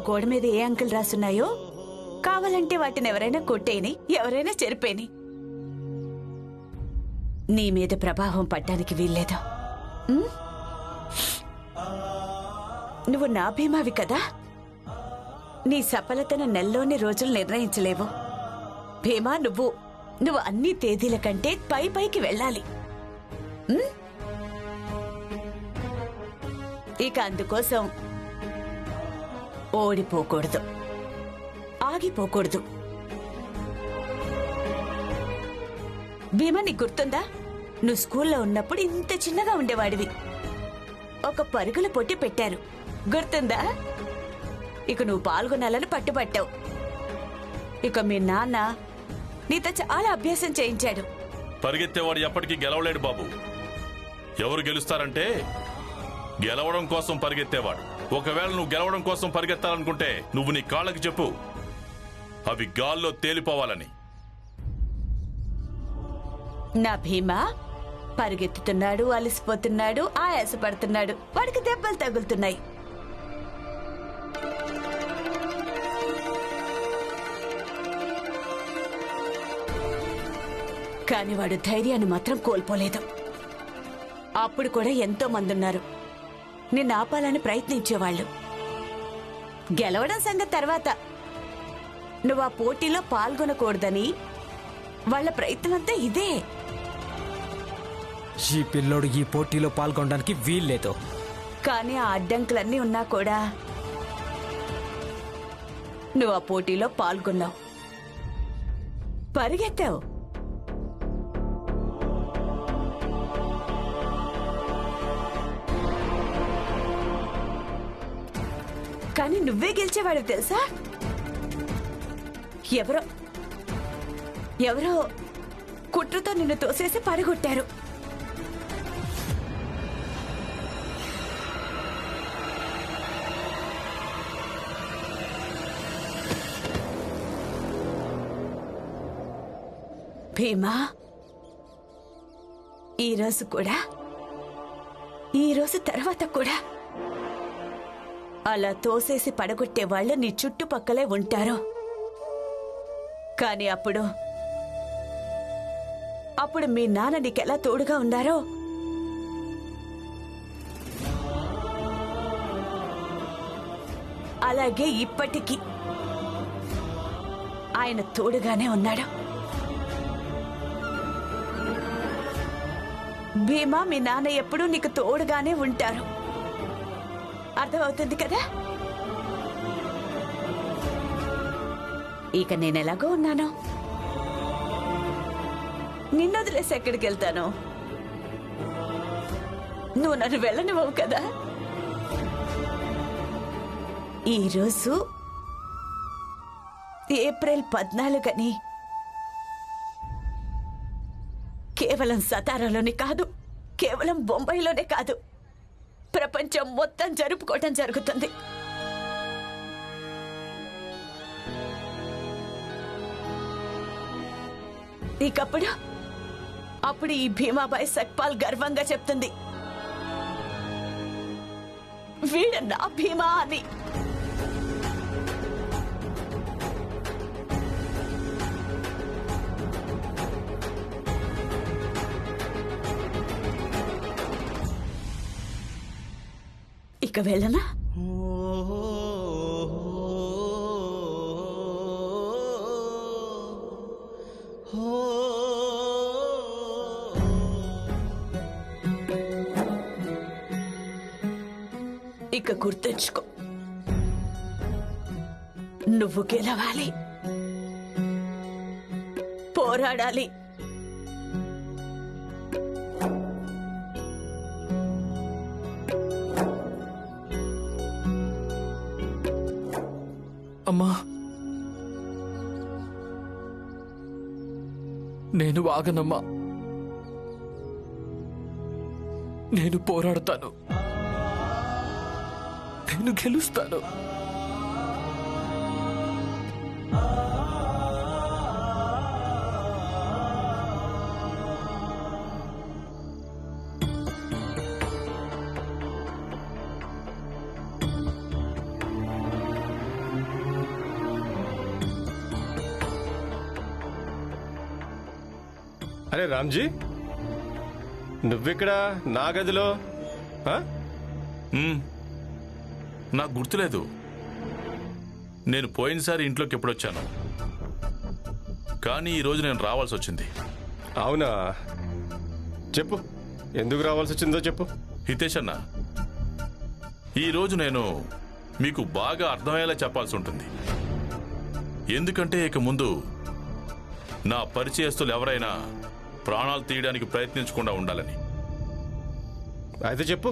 గోడ మీద ఏ అంకెలు రాసున్నాయో కావాలంటే వాటిని ఎవరైనా కొట్టేని, ఎవరైనా చెరిపేని. నీ మీద ప్రభావం పడ్డానికి వీల్లేదు. నువ్వు నా భీమావి కదా. నీ సఫలతను నెల్లోని రోజులు నిర్ణయించలేవు భీమా. నువ్వు అన్ని తేదీల కంటే పైకి వెళ్ళాలి. ఇక అందుకోసం ఓడిపోకూడదు, ఆగిపోకూడదు. భీమా, నీకు గుర్తుందా? నువ్వు స్కూల్లో ఉన్నప్పుడు ఇంత చిన్నగా ఉండేవాడివి. ఒక పరుగుల పోటీ పెట్టారు, గుర్తుందా? ఇక నువ్వు పాల్గొనాలని పట్టుబట్టావు. ఇక మీ నాన్న నీతో చాలా అభ్యాసం చేయించాడు. పరిగెత్తేవాడు ఎప్పటికీ గెలవలేడు బాబు. ఎవరు గెలుస్తారంటే గెలవడం కోసం పరిగెత్తేవాడు. ఒకవేళ నువ్వు గెలవడం కోసం పరిగెత్తాలనుకుంటే నువ్వు నీ కాళ్ళకి చెప్పు, అవి గాల్లో తేలిపోవాలని. నా భీమా పరిగెత్తుతున్నాడు, అలసిపోతున్నాడు, ఆయాసపడుతున్నాడు, వాడికి దెబ్బలు తగులుతున్నాయి. కాని వాడు ధైర్యాన్ని మాత్రం కోల్పోలేదు. అప్పుడు కూడా ఎంతో మంది ఉన్నారు నిన్ను ఆపాలని ప్రయత్నించేవాళ్లు. గెలవడం సంగతి తర్వాత, నువ్వు ఆ పోటీలో పాల్గొనకూడదని వాళ్ల ప్రయత్నమంతా ఇదే. ఈ పిల్లోడు ఈ పోటీలో పాల్గొనడానికి వీల్లేదు. కానీ ఆ అడ్డంకులన్నీ ఉన్నా కూడా నువ్వు ఆ పోటీలో పాల్గొన్నావు, పరిగెత్తావు. కానీ నువ్వే గెలిచేవాడు తెలుసా? ఎవరో కుట్రతో నిన్ను తోసేసి పడగొట్టారు. భీమా, ఈరోజు తర్వాత కూడా అలా తోసేసి పడగొట్టే వాళ్ళు నీ చుట్టుపక్కలే ఉంటారు. కానీ అప్పుడు మీ నాన్న నీకెలా తోడుగా ఉన్నారో అలాగే ఇప్పటికీ ఆయన తోడుగానే ఉన్నాడు. భీమా, మీ నాన్న ఎప్పుడూ నీకు తోడుగానే ఉంటారు. అర్థమవుతుంది కదా? ఇక నేనెలాగో ఉన్నాను, నిన్నొదిలేసి ఎక్కడికి వెళ్తాను? నువ్వు నన్ను వెళ్ళనివ్వవు కదా. ఈరోజు ఏప్రిల్ 14 కేవలం సతారాలోనే కాదు, కేవలం బొంబాయిలోనే కాదు, ప్రపంచం మొత్తం జరుపుకోవటం జరుగుతుంది. అప్పుడు ఈ భీమాబాయి సక్పాల్ గర్వంగా చెప్తుంది, వీడ నా భీమా అని. ఇక వెళ్ళనా? ఇక గుర్తుంచుకో, నువ్వు గెలవాలి, పోరాడాలి. అమ్మా, నేను ఆగనమ్మా. నేను పోరాడతాను, నేను గెలుస్తాను. అరే రామ్జీ, నువ్విక్కడ నా గదిలో? ఆ? నాకు గుర్తులేదు. నేను పోయినసారి ఇంట్లోకి ఎప్పుడొచ్చాను, కానీ ఈరోజు నేను రావాల్సి వచ్చింది. అవునా? చెప్పు, ఎందుకు రావాల్సి వచ్చిందో చెప్పు. హితేష్ అన్న, ఈరోజు నేను మీకు బాగా అర్థమయ్యేలా చెప్పాల్సి ఉంటుంది. ఎందుకంటే ఇక ముందు నా పరిచయస్తులు ఎవరైనా ప్రాణాలు తీయడానికి ప్రయత్నించకుండా ఉండాలని. అయితే చెప్పు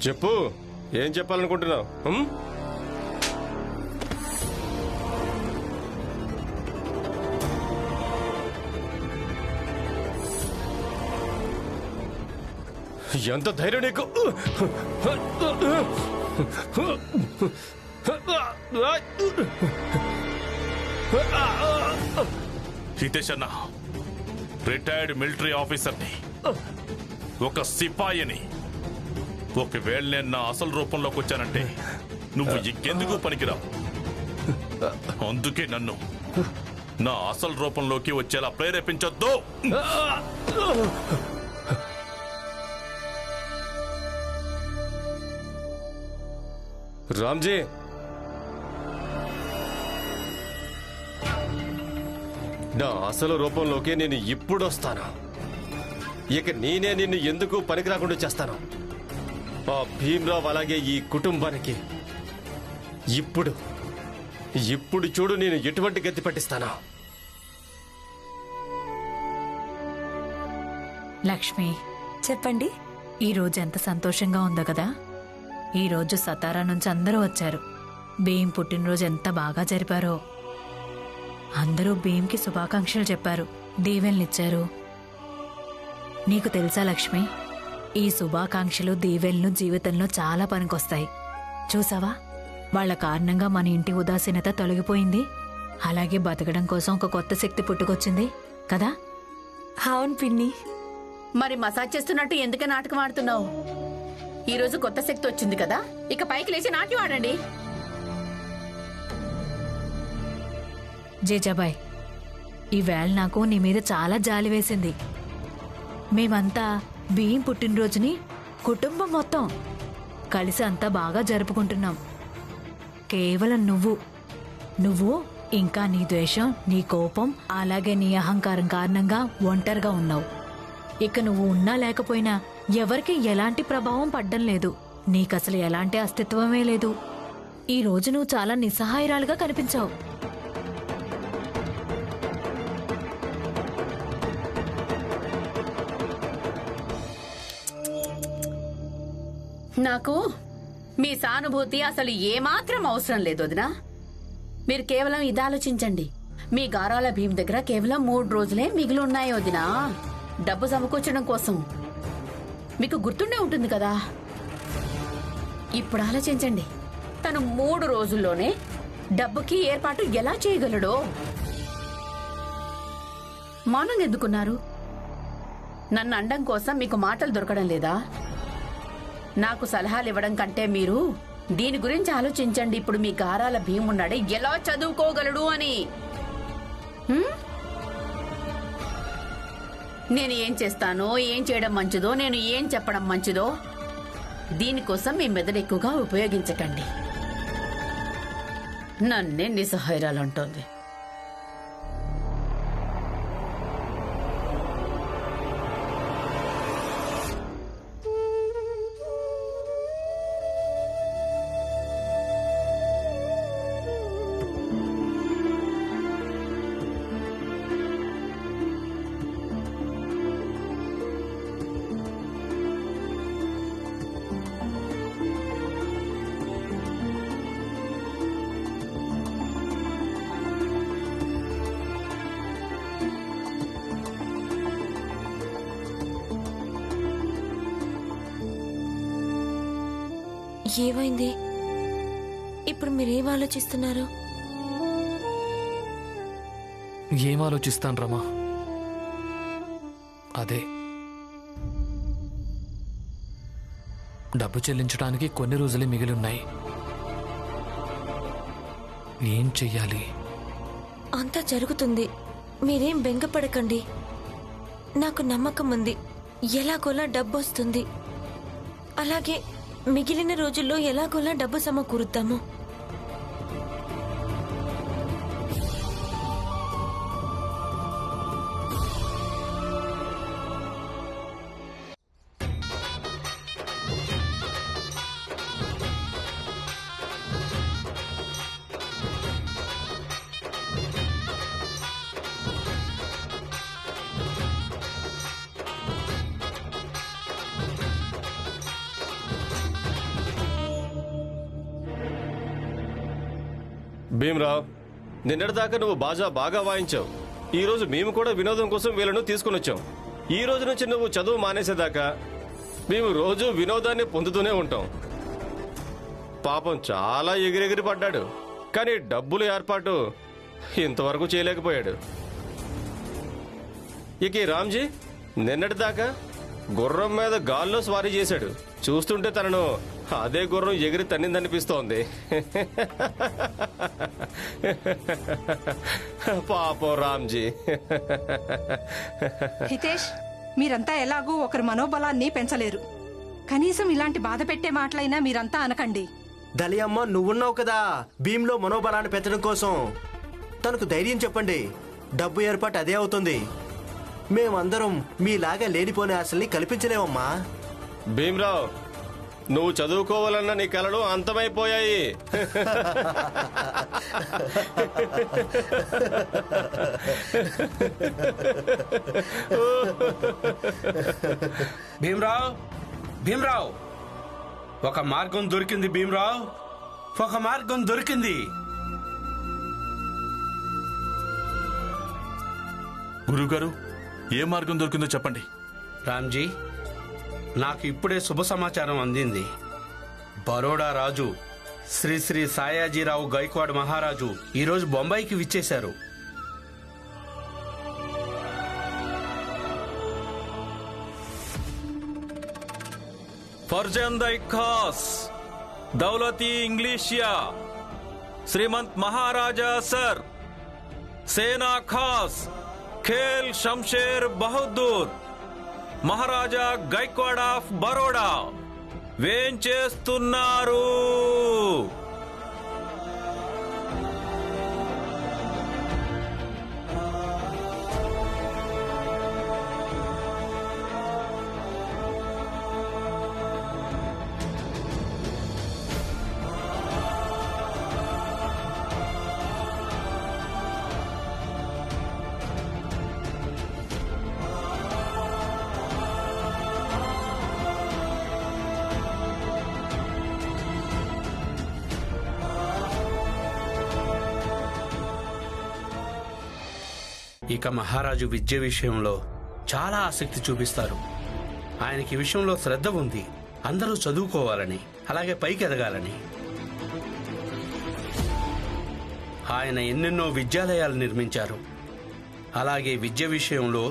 చెప్పు, ఏం చెప్పాలనుకుంటున్నావు? ఎంత ధైర్యం నీకు? హితేష్ అన్న, రిటైర్డ్ మిలిటరీ ఆఫీసర్ని, ఒక సిపాయిని. ఒకవేళ నేను నా అసలు రూపంలోకి వచ్చానంటే నువ్వు ఇంకెందుకు పనికిరావు. అందుకే నన్ను నా అసలు రూపంలోకి వచ్చేలా ప్రేరేపించొద్దు. రామ్జీ, నా అసలు రూపంలోకి నేను ఇప్పుడు వస్తాను. ఇక నేనే నిన్ను ఎందుకు పనికిరాకుండా చేస్తాను. ఆ భీమ్రావ్ అలాగే ఈ కుటుంబానికి ఇప్పుడు ఇప్పుడు చూడు నేను ఎటువంటి గతి పట్టిస్తాను. లక్ష్మి, చెప్పండి. ఈ రోజు ఎంత సంతోషంగా ఉందో కదా. ఈ రోజు సతారా నుంచి అందరూ వచ్చారు. భీమ్ పుట్టినరోజు ఎంత బాగా జరిపారో. అందరూ భీమ్కి శుభాకాంక్షలు చెప్పారు, దీవెనలిచ్చారు. నీకు తెలుసా లక్ష్మి, ఈ శుభాకాంక్షలు దీవెనలు జీవితంలో చాలా పనికొస్తాయి. చూసావా, వాళ్ల కారణంగా మన ఇంటి ఉదాసీనత తొలగిపోయింది. అలాగే బతకడం కోసం ఒక కొత్త శక్తి పుట్టుకొచ్చింది కదా. అవును పిన్ని. మరి మసాజ్ చేస్తున్నట్టు ఎందుకు నాటకం ఆడుతున్నావు? ఈ రోజు కొత్త శక్తి వచ్చింది కదా, ఇక పైకి లేచి నాట్యం ఆడండి. జేజాబాయ్, ఈవేళ నాకు నీ మీద చాలా జాలి వేసింది. మేమంతా భీమ్ పుట్టినరోజుని కుటుంబం మొత్తం కలిసి అంతా బాగా జరుపుకుంటున్నాం. కేవలం నువ్వు ఇంకా నీ ద్వేషం, నీ కోపం, అలాగే నీ అహంకారం కారణంగా ఒంటరిగా ఉన్నావు. ఇక నువ్వు ఉన్నా లేకపోయినా ఎవరికి ఎలాంటి ప్రభావం పడ్డం లేదు. నీకసలు ఎలాంటి అస్తిత్వమే లేదు. ఈ రోజు నువ్వు చాలా నిస్సహాయరాలుగా కనిపించావు. నాకు మీ సానుభూతి అసలు ఏమాత్రం అవసరం లేదు వదినా. మీరు కేవలం ఇది ఆలోచించండి, మీ గారాల భీమ్ దగ్గర కేవలం 3 రోజులే మిగిలి ఉన్నాయి వదినా, డబ్బు సమకూర్చడం కోసం. మీకు గుర్తుండే ఉంటుంది కదా. ఇప్పుడు ఆలోచించండి, తను 3 రోజుల్లోనే డబ్బుకి ఏర్పాటు ఎలా చేయగలడో. మౌనంగా ఎందుకున్నారు? నన్ను అండం కోసం మీకు మాటలు దొరకడం లేదా? నాకు సలహాలు ఇవ్వడం కంటే మీరు దీని గురించి ఆలోచించండి. ఇప్పుడు మీ గారాల భీమ్ ఉన్నాడే, ఎలా చదువుకోగలడు అని. నేను ఏం చేస్తానో, ఏం చేయడం మంచిదో, నేను ఏం చెప్పడం మంచిదో దీనికోసం మీ మెదడు ఎక్కువగా ఉపయోగించకండి. నన్నే నిస్సహాయరాలంటోంది. ఏమైంది? ఇప్పుడు మీరేం ఆలోచిస్తున్నారు? ఏం ఆలోచిస్తాను రమా, అదే డబ్బు చెల్లించడానికి కొన్ని రోజులే మిగిలి ఉన్నాయి. ఏం చెయ్యాలి? అంతా జరుగుతుంది, మీరేం బెంగపడకండి. నాకు నమ్మకం ఉంది, ఎలాగోలా డబ్బు వస్తుంది. అలాగే మిగిలిన రోజుల్లో ఎలాగోలా డబ్బు సమకూరుద్దాము. భీమ్రావ్, నిన్నటిదాకా నువ్వు బాజా బాగా వాయించావు. ఈ రోజు మేము కూడా వినోదం కోసం వీళ్ళను తీసుకుని వచ్చాం. ఈ రోజు నుంచి నువ్వు చదువు మానేసేదాకా మేము రోజు వినోదాన్ని పొందుతూనే ఉంటాం. పాపం చాలా ఎగిరెగిరి పడ్డాడు, కానీ డబ్బుల ఏర్పాటు ఇంతవరకు చేయలేకపోయాడు. ఇక ఈ రామ్జీ నిన్నటిదాకా గుర్రం మీద గాల్లో స్వారీ చేశాడు. చూస్తుంటే తనను అదే గుర్రం ఎగిరి తన్నిందనిపిస్తోంది. పాపం రామ్జీ. హితేష్, మీరంతా ఎలాగూ ఒకరి మనోబలాన్ని పెంచలేరు. కనీసం ఇలాంటి బాధ పెట్టే మాటలైనా మీరంతా అనకండి. దలియమ్మ, నువ్వున్నావు కదా భీమ్లో మనోబలాన్ని పెంచడం కోసం. తనకు ధైర్యం చెప్పండి, డబ్బు ఏర్పాటు అదే అవుతుంది. మేమందరం మీలాగా లేనిపోని ఆశల్ని కల్పించలేమమ్మా. భీమ్రావ్, నువ్వు చదువుకోవాలన్న నీ కలలు అంతమైపోయాయి. భీమ్రావ్, భీమ్రావ్, ఒక మార్గం దొరికింది. భీమ్రావ్, ఒక మార్గం దొరికింది. గురువుగారు, ఏ మార్గం దొరికిందో చెప్పండి. రామ్జీ, నాకు ఇప్పుడే శుభ సమాచారం అందింది. బరోడా రాజు శ్రీ శ్రీ సాయాజీరావు గైక్వాడ్ మహారాజు ఈరోజు బొంబాయికి విచ్చేశారు. फर्जंद खास दौलती इंग्लिशिया श्रीमंत महाराजा सर सेना खास खेल शमशेर बहादुर महाराजा గైక్వాడ్ ఆఫ్ బరోడా వేంచేస్తున్నారు. ఇక మహారాజు విద్య విషయంలో చాలా ఆసక్తి చూపిస్తారు. ఆయనకి ఈ విషయంలో శ్రద్ధ ఉంది. అందరూ చదువుకోవాలని, అలాగే పైకి ఎదగాలని. ఆయన ఎన్నెన్నో విద్యాలయాలు నిర్మించారు. అలాగే విద్య విషయంలో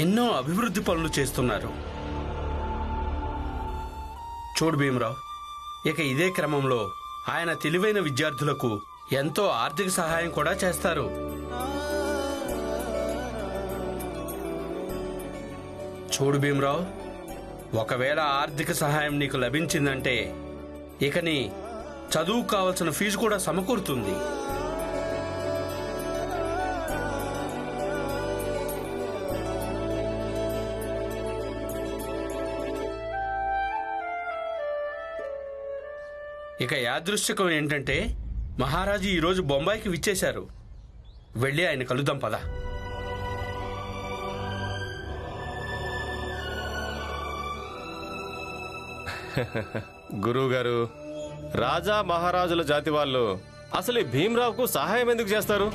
ఎన్నో అభివృద్ధి పనులు చేస్తున్నారు. చూడు భీమరావు, ఇక ఇదే క్రమంలో ఆయన తెలివైన విద్యార్థులకు ఎంతో ఆర్థిక సహాయం కూడా చేస్తారు. చూడు భీమరావు, ఒకవేళ ఆర్థిక సహాయం నీకు లభించిందంటే ఇక నీ చదువుకు కావలసిన ఫీజు కూడా సమకూరుతుంది. ఇక యాదృశ్చికం ఏంటంటే మహారాజు ఈరోజు బొంబాయికి విచ్చేశారు. వెళ్ళి ఆయన కలుద్దాం పద. గురువుగారు, రాజా మహారాజుల జాతి వాళ్ళు అసలు ఈ భీమ్రావుకు సహాయం ఎందుకు చేస్తారు?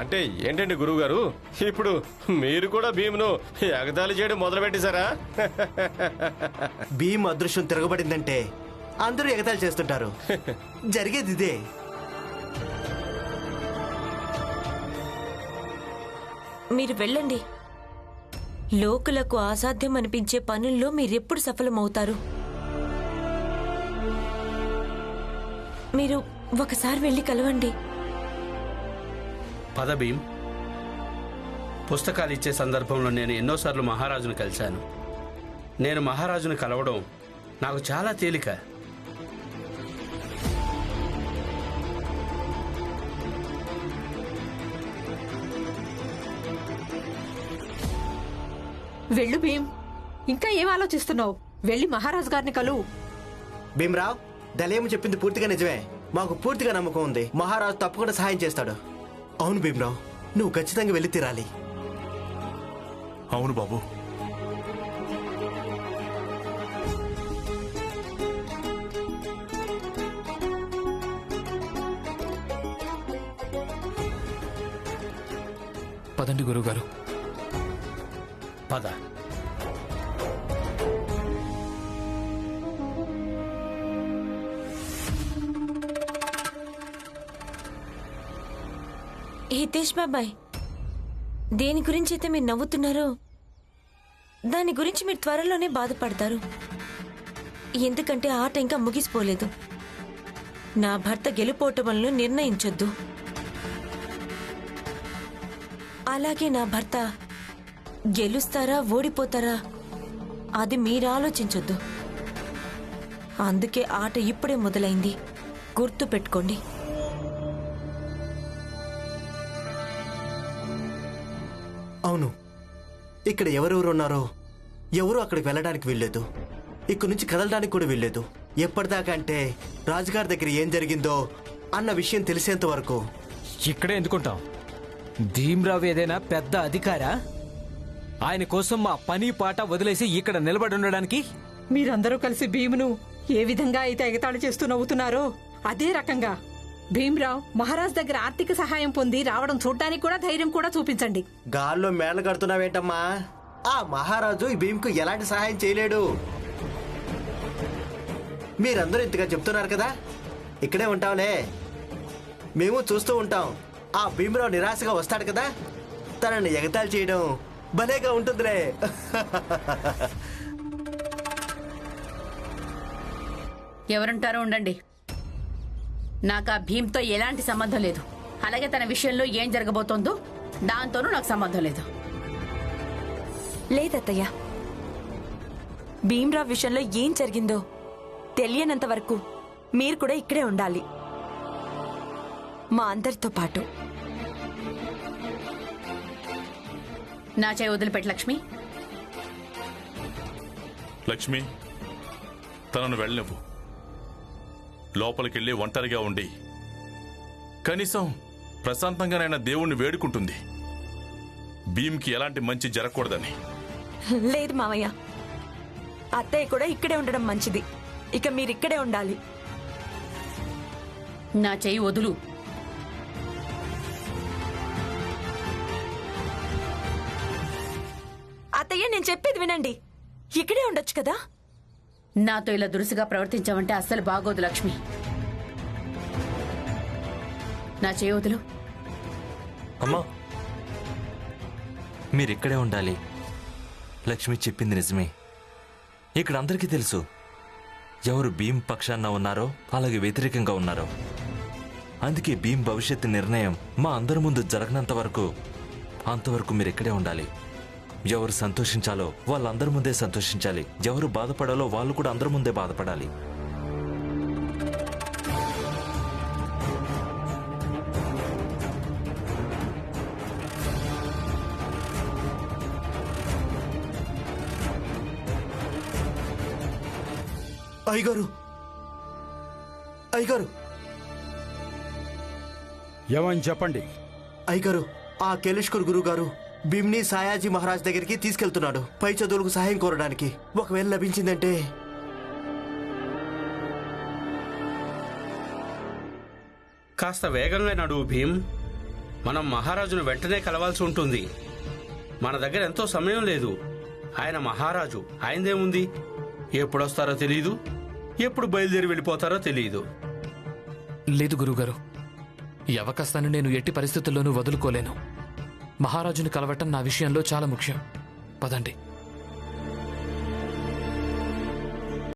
అంటే ఏంటండి గురువుగారు, ఇప్పుడు మీరు కూడా భీమ్ను ఎగతాళి చేయడం మొదలుపెట్టేశారా? భీమ్ అదృశ్యం తిరగబడిందంటే అందరూ ఎగతాళి చేస్తుంటారు. జరిగేది ఇదే. మీరు వెళ్ళండి. లోకులకు అసాధ్యం అనిపించే పనుల్లో మీరెప్పుడు సఫలమవుతారు. మీరు ఒకసారి వెళ్ళి కలవండి. పద భీమ్. పుస్తకాలు ఇచ్చే సందర్భంలో నేను ఎన్నోసార్లు మహారాజును కలిశాను. నేను మహారాజును కలవడం నాకు చాలా తేలిక. వెళ్ళు భీమ్, ఇంకా ఏం ఆలోచిస్తున్నావు? వెళ్ళి మహారాజు గారిని కలువు. భీమరావ్, దలేము చెప్పింది పూర్తిగా నిజమే. మాకు పూర్తిగా నమ్మకం ఉంది, మహారాజు తప్పకుండా సహాయం చేస్తాడు. అవును భీమరావ్, నువ్వు ఖచ్చితంగా వెళ్ళి తీరాలి. అవును బాబు. పదండి గురువుగారు. పద. హితేష్ బాబాయ్, దేని గురించి అయితే మీరు నవ్వుతున్నారో దాని గురించి మీరు త్వరలోనే బాధపడతారు. ఎందుకంటే ఆట ఇంకా ముగిసిపోలేదు. నా భర్త గెలుపోటములను నిర్ణయించొద్దు, అలాగే నా భర్త గెలుస్తారా ఓడిపోతారా అది మీరు ఆలోచించొద్దు. అందుకే ఆట ఇప్పుడే మొదలైంది, గుర్తు పెట్టుకోండి. అవును, ఇక్కడ ఎవరెవరు ఉన్నారో ఎవరు అక్కడికి వెళ్ళడానికి వెళ్ళలేదు, ఇక్కడి నుంచి కదలడానికి కూడా వెళ్ళలేదు. ఎప్పటిదాకా అంటే రాజుగారి దగ్గర ఏం జరిగిందో అన్న విషయం తెలిసేంత వరకు. ఇక్కడే ఎందుకుంటాం? భీమ్రావు ఏదైనా పెద్ద అధికారా? ఆయన కోసం మా పని పాట వదిలేసి ఇక్కడ నిలబడి ఉండడానికి? మీరందరూ కలిసి భీమును ఏ విధంగా అయితే ఎగతాళి చేస్తూ నవ్వుతున్నారో అదే రకంగా భీమ్రావ్ మహారాజ్ దగ్గర ఆర్థిక సహాయం పొంది రావడం చూడ్డానికి కూడా ధైర్యం కూడా చూపించండి. గాల్లో మేళ కడుతున్నావేంటమ్మా? ఆ మహారాజు ఈ భీమ్కు ఎలాంటి సహాయం చేయలేడు. మీరందరూ ఇంతగా చెప్తున్నారు కదా, ఇక్కడే ఉంటాంలే. మేము చూస్తూ ఉంటాం. ఆ భీమ్రావు నిరాశగా వస్తాడు కదా, తనని ఎగతాళి చేయడం భలేగా ఉంటుందిలే. ఎవరుంటారో ఉండండి, నాకు ఆ భీమ్తో ఎలాంటి సంబంధం లేదు. అలాగే తన విషయంలో ఏం జరగబోతోందో దాంతోనూ నాకు సంబంధం లేదు. లేదత్తయ్య, భీమ్రావ్ విషయంలో ఏం జరిగిందో తెలియనంత వరకు మీరు కూడా ఇక్కడే ఉండాలి, మా అందరితో పాటు. నా చేయి వదిలిపెట్టి లక్ష్మి. లక్ష్మి, తనను వెళ్ళనివ్వు. లోపలికెళ్ళి ఒంటరిగా ఉండి కనీసం ప్రశాంతంగానైనా దేవుణ్ణి వేడుకుంటుంది, భీమ్కి ఎలాంటి మంచి జరగకూడదని. లేదు మావయ్య, అత్తయ్య కూడా ఇక్కడే ఉండడం మంచిది. ఇక మీరిక్కడే ఉండాలి. నా చేయి వదులు. అత్తయ్య, నేను చెప్పేది వినండి. ఇక్కడే ఉండొచ్చు కదా. నాతో ఇలా దురుసుగా ప్రవర్తించావంటే అస్సలు బాగోదు లక్ష్మి. నా చేయి వదులు. అమ్మా, మీరిక్కడే ఉండాలి. లక్ష్మి చెప్పింది నిజమే. ఇక్కడ అందరికీ తెలుసు ఎవరు భీమ్ పక్షాన ఉన్నారో అలాగే వ్యతిరేకంగా ఉన్నారో. అందుకే భీమ్ భవిష్యత్తు నిర్ణయం మా అందరి ముందు జరగనంత వరకు అంతవరకు మీరు ఇక్కడే ఉండాలి. ఎవరు సంతోషించాలో వాళ్ళందరి ముందే సంతోషించాలి, ఎవరు బాధపడాలో వాళ్ళు కూడా అందరి ముందే బాధపడాలి. అయ్యగారు, అయ్యగారు, ఏమని చెప్పండి. అయ్యగారు, ఆ కేలేష్కర్ గురువు గారు భీమ్ని సాయాజీ మహారాజ్ దగ్గరికి తీసుకెళ్తున్నాడు, పై చదువులకు సహాయం కోరడానికి. ఒకవేళ లభించిందంటే. కాస్త వేగంగా నడువు భీమ్. మనం మహారాజును వెంటనే కలవాల్సి ఉంటుంది. మన దగ్గర ఎంతో సమయం లేదు. ఆయన మహారాజు, ఆయనదేముంది? ఎప్పుడొస్తారో తెలియదు, ఎప్పుడు బయలుదేరి వెళ్ళిపోతారో తెలియదు. లేదు గురువుగారు, ఈ అవకాశాన్ని నేను ఎట్టి పరిస్థితుల్లోనూ వదులుకోలేను. మహారాజుని కలవటం నా విషయంలో చాలా ముఖ్యం. పదండి.